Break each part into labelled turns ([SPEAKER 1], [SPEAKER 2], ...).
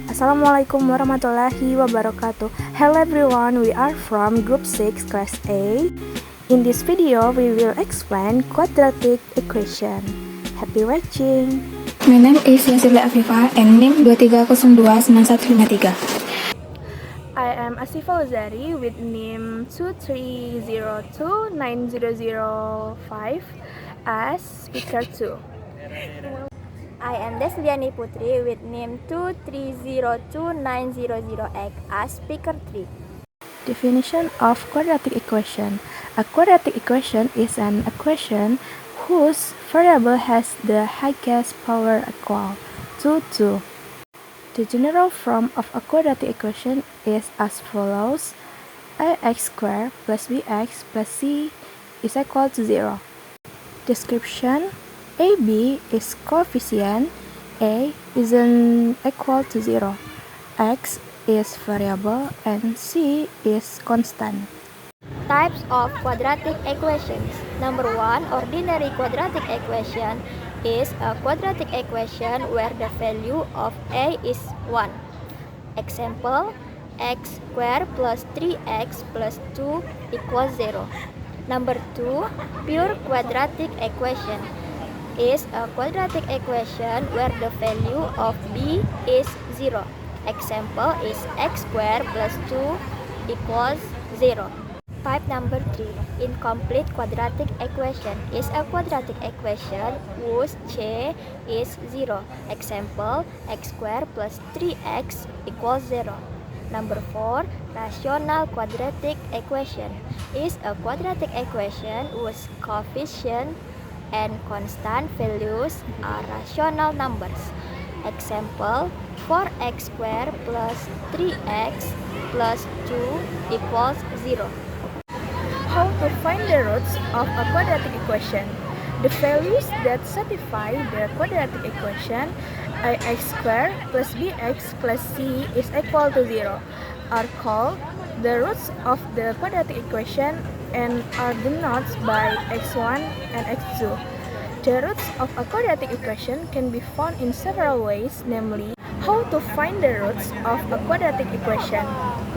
[SPEAKER 1] Assalamualaikum warahmatullahi wabarakatuh. Hello everyone, we are from Group 6 Class A. In this video, we will explain quadratic equation. Happy watching!
[SPEAKER 2] My name is Yasirla Afifa and NIM 23029153.
[SPEAKER 1] I am Asifa Uzari with NIM 230290005 as speaker 2.
[SPEAKER 3] I am Desliani Putri with NIM 2302900X as speaker 3.
[SPEAKER 1] Definition of quadratic equation. A quadratic equation is an equation whose variable has the highest power equal to 2. The general form of a quadratic equation is as follows: ax squared plus bx plus c is equal to 0. Description: AB is coefficient, A isn't equal to 0, X is variable, and C is constant.
[SPEAKER 3] Types of quadratic equations. Number 1, ordinary quadratic equation is a quadratic equation where the value of A is 1. Example, x squared plus 3x plus 2 equals 0. Number 2, pure quadratic equation is a quadratic equation where the value of b is 0. Example is x squared plus 2 equals 0. Type number 3, incomplete quadratic equation is a quadratic equation whose c is 0. Example, x squared plus 3x equals 0. Number 4, rational quadratic equation is a quadratic equation whose coefficient and constant values are rational numbers. Example, 4x squared plus 3x plus 2 equals 0.
[SPEAKER 1] How to find the roots of a quadratic equation? The values that satisfy the quadratic equation ax squared plus bx plus c is equal to 0 are called the roots of the quadratic equation and are denoted by x1 and x2. The roots of a quadratic equation can be found in several ways, namely, how to find the roots of a quadratic equation.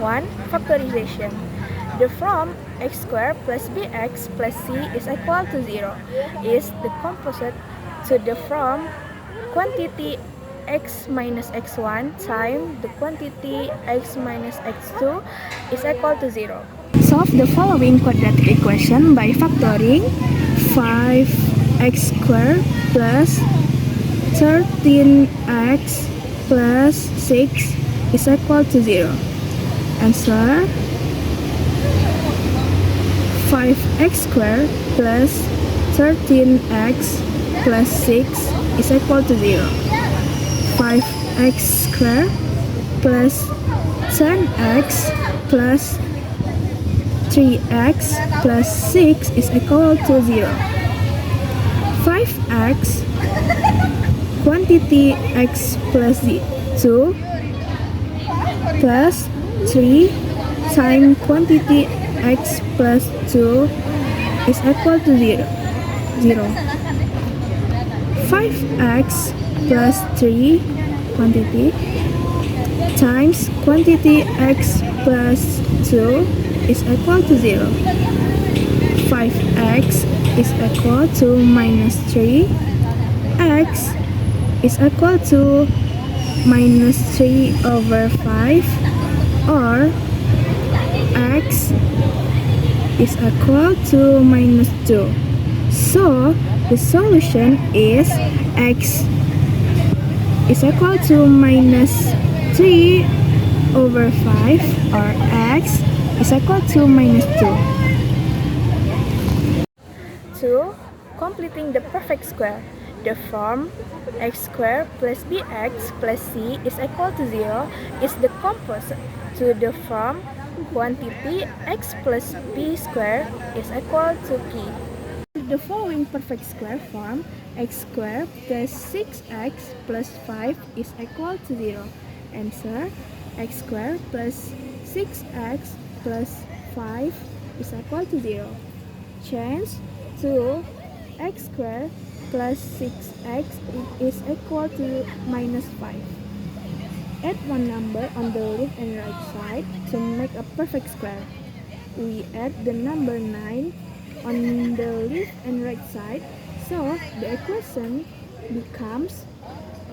[SPEAKER 1] 1. Factorization. The form x squared plus bx plus c is equal to 0 is the composite to the form quantity x minus x1 times the quantity x minus x2 is equal to 0. Solve the following quadratic equation by factoring 5x squared plus 13x plus 6 is equal to 0. Answer: 5x squared plus 13x plus 6 is equal to 0. 5x squared plus 10x plus 3x plus 6 is equal to 0. 5x quantity x plus 2 plus 3 times quantity x plus 2 is equal to 0. 5x plus 3 quantity times quantity x plus 2 is equal to 0. 5x is equal to minus 3. X is equal to minus 3 over 5, or x is equal to minus 2. So, the solution is x is equal to minus 3 over 5, or x is equal to minus 2. 2. Completing the perfect square. The form x squared plus bx plus c is equal to 0 is the composite to the form quantity x plus b squared is equal to p. The following perfect square form x squared plus 6x plus 5 is equal to 0. Answer: x squared plus 6x plus 5 is equal to 0. Change to x squared plus 6x is equal to minus 5. add one number on the left and right side to make a perfect square. We add the number 9 on the left and right side, so the equation becomes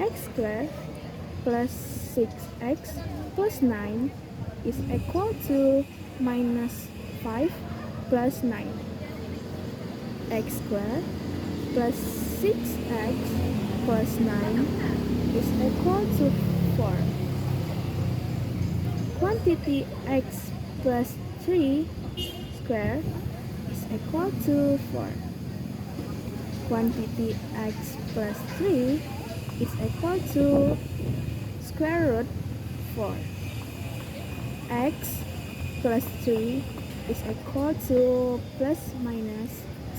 [SPEAKER 1] x squared plus 6x plus 9 is equal to minus 5 plus 9. X squared plus 6x plus 9 is equal to 4. Quantity x plus 3 squared is equal to 4. Quantity x plus 3 is equal to square root 4. X plus 3 is equal to plus minus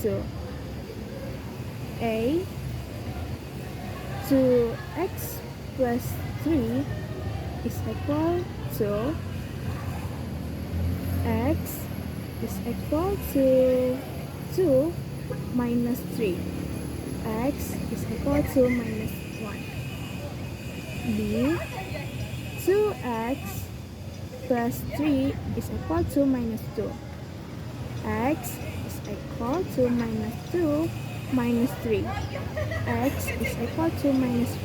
[SPEAKER 1] 2. A 2x plus 3 is equal to x is equal to 2 minus 3. X is equal to minus 1. B 2x plus 3 is equal to minus 2. X is equal to minus 2 minus 3. X is equal to minus 5.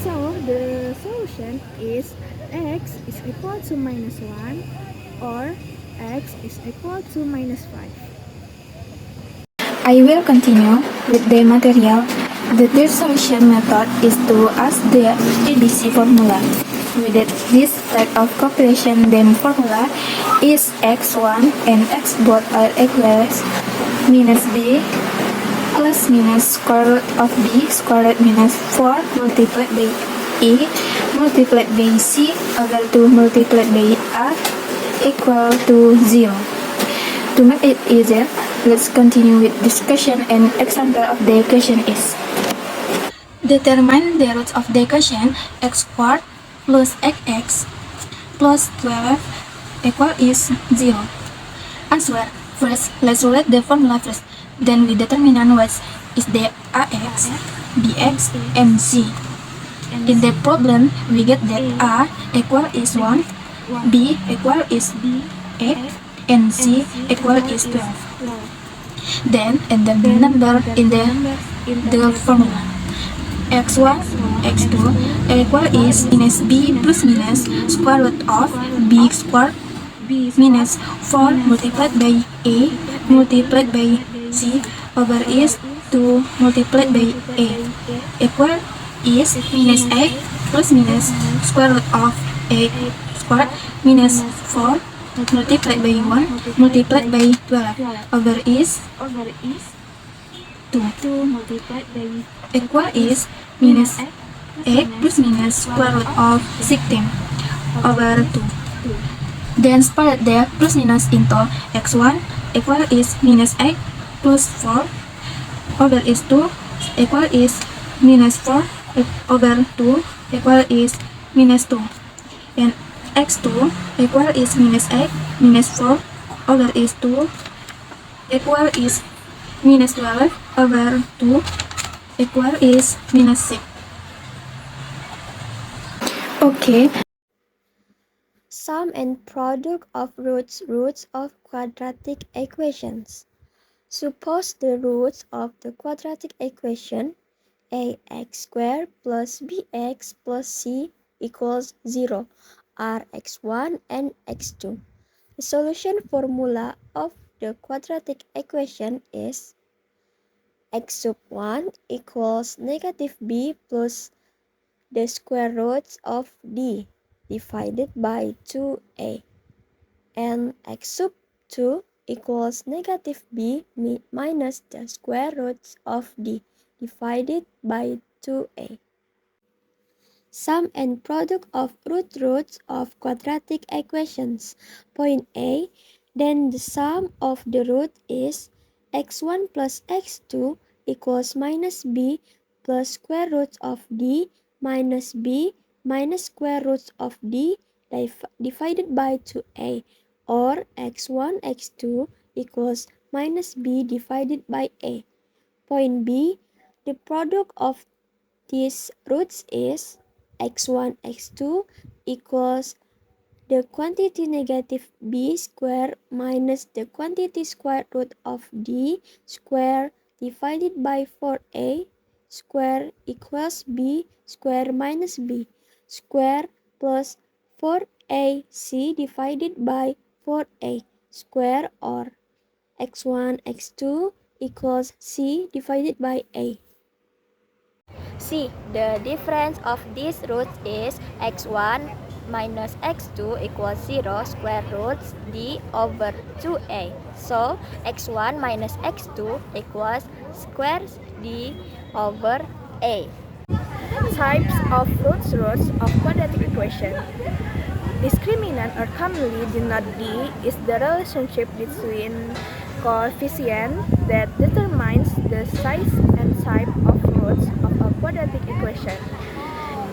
[SPEAKER 1] So the solution is x is equal to minus 1 or x is equal to minus 5.
[SPEAKER 2] I will continue with the material. The third solution method is to ask the ABC formula. With this type of calculation, the formula is x1 and x both are equals minus b plus minus square root of b square root minus 4 multiplied by a multiplied by c over 2 multiplied by a equal to 0. To make it easier, let's continue with discussion, and example of the equation is: determine the roots of the equation x squared plus xx plus 12 equal is 0. Answer. First, let's write the formula first. Then we determine what is the ax, bx, and c. In the problem, we get that a equal is 1, b equal is 8, and c equal is 12. Then enter the number in the formula. x1, x2 equal is minus b plus minus square root of b squared minus 4 multiplied by a multiplied by c over is 2 multiplied by a equal is minus 8 plus minus square root of 8 squared minus 4 multiplied by 1 multiplied by 12 over is 2 multiplied by equal is minus 8 plus minus square root of 16 over 2. Then spread the plus minus into x1 equal is minus 8 plus 4 over is 2 equal is minus 4 over 2 equal is minus 2. And x2 equal is minus 8 minus 4 over is 2 equal is minus 12 over 2 equal is minus 6. Okay.
[SPEAKER 3] Sum and product of roots of quadratic equations. Suppose the roots of the quadratic equation ax squared plus bx plus c equals 0 are x1 and x2. The solution formula of the quadratic equation is x sub 1 equals negative b plus the square roots of d divided by 2a, and x sub 2 equals negative b minus the square roots of d divided by 2a. Sum and product of roots of quadratic equations. Point A, then the sum of the root is x1 plus x2 equals minus b plus square roots of d minus b minus square roots of d divided by 2a, or x1 x2 equals minus b divided by a. Point B, the product of these roots is x1, x2 equals the quantity negative b square minus the quantity square root of d square divided by 4a square equals b square minus b square plus 4ac divided by 4a square, or x1, x2 equals c divided by a. C. The difference of these roots is x1 minus x2 equals 0 square roots d over 2a. So, x1 minus x2 equals square d over a.
[SPEAKER 1] Types of roots of quadratic equation. Discriminant, or commonly denoted D, is the relationship between coefficient that determines the size and type of roots of a quadratic equation.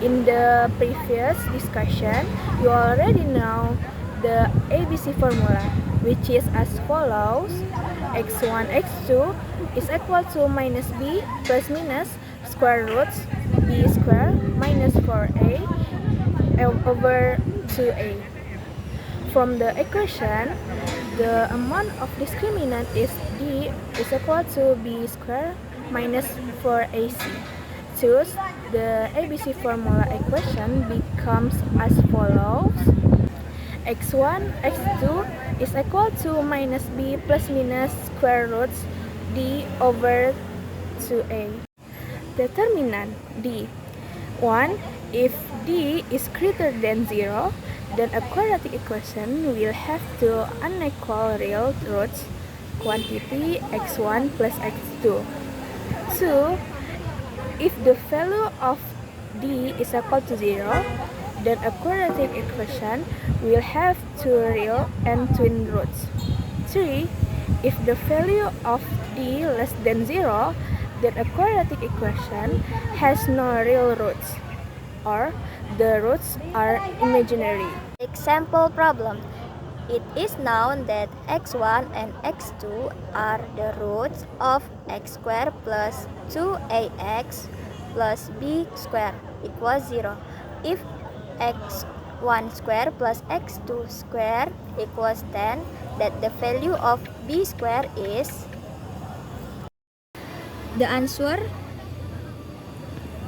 [SPEAKER 1] In the previous discussion, you already know the ABC formula, which is as follows: x1, x2 is equal to minus b plus minus square roots b square minus 4a over 2a. From the equation, the amount of discriminant is d is equal to b square minus 4ac. Thus, the ABC formula equation becomes as follows: x1, x2 is equal to minus b plus minus square roots d over 2a. Determinant d. 1. If d is greater than 0, then a quadratic equation will have two unequal real roots, quantity x1 plus x2. 2. If the value of d is equal to 0, then a quadratic equation will have two real and twin roots. 3. If the value of d less than 0, then a quadratic equation has no real roots, or the roots are imaginary.
[SPEAKER 3] Example problem. It is known that x1 and x2 are the roots of x squared plus 2ax plus b squared equals 0. If x1 squared plus x2 squared equals 10, that the value of b squared is. The answer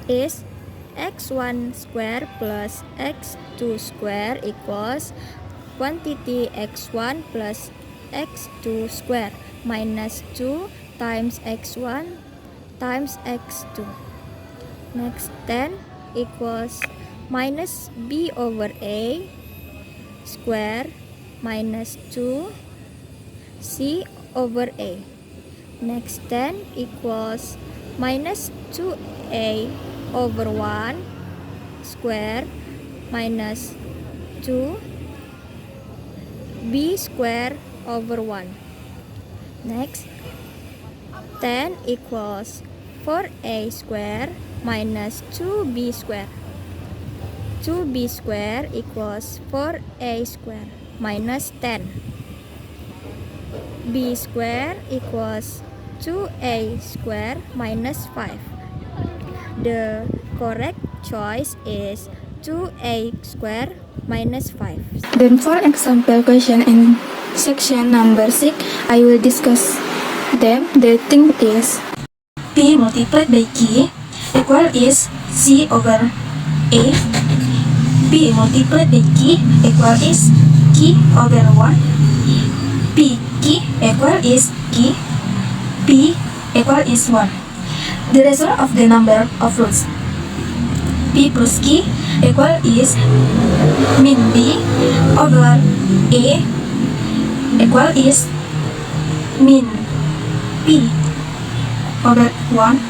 [SPEAKER 3] is x1 square plus x2 square equals quantity x1 plus x2 square minus 2 times x1 times x2. Next, 10 equals minus b over a square minus 2 c over a. Next, 10 equals minus 2a over 1 square minus 2 b square over 1. Next, 10 equals 4a square minus 2b square. 2b square equals 4a square minus 10. b square equals 2a square minus 5. The correct choice is 2a square minus 5.
[SPEAKER 2] Then for example question in section number 6, I will discuss them. The thing is P multiplied by Q equal is C over A. P multiplied by Q equal is Q over 1. P Q equal is Q. P equal is 1. The result of the number of roots P plus Q equal is min B over A equal is min P over 1.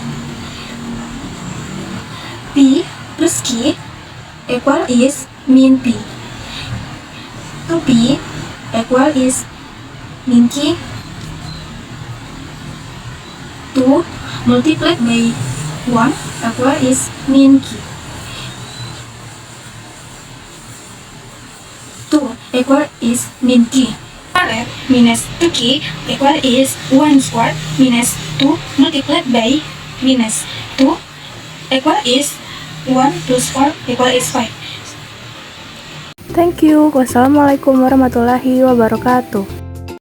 [SPEAKER 2] P plus Q equal is min P. 2P equal is min Q. 2 multiplied by 1 equal is min Q. 2 equal is min Q. Minus 2Q equal is 1 square minus 2 multiplied by minus 2 equal is 1 plus 4 is 5.
[SPEAKER 1] Thank you. Wassalamualaikum warahmatullahi wabarakatuh.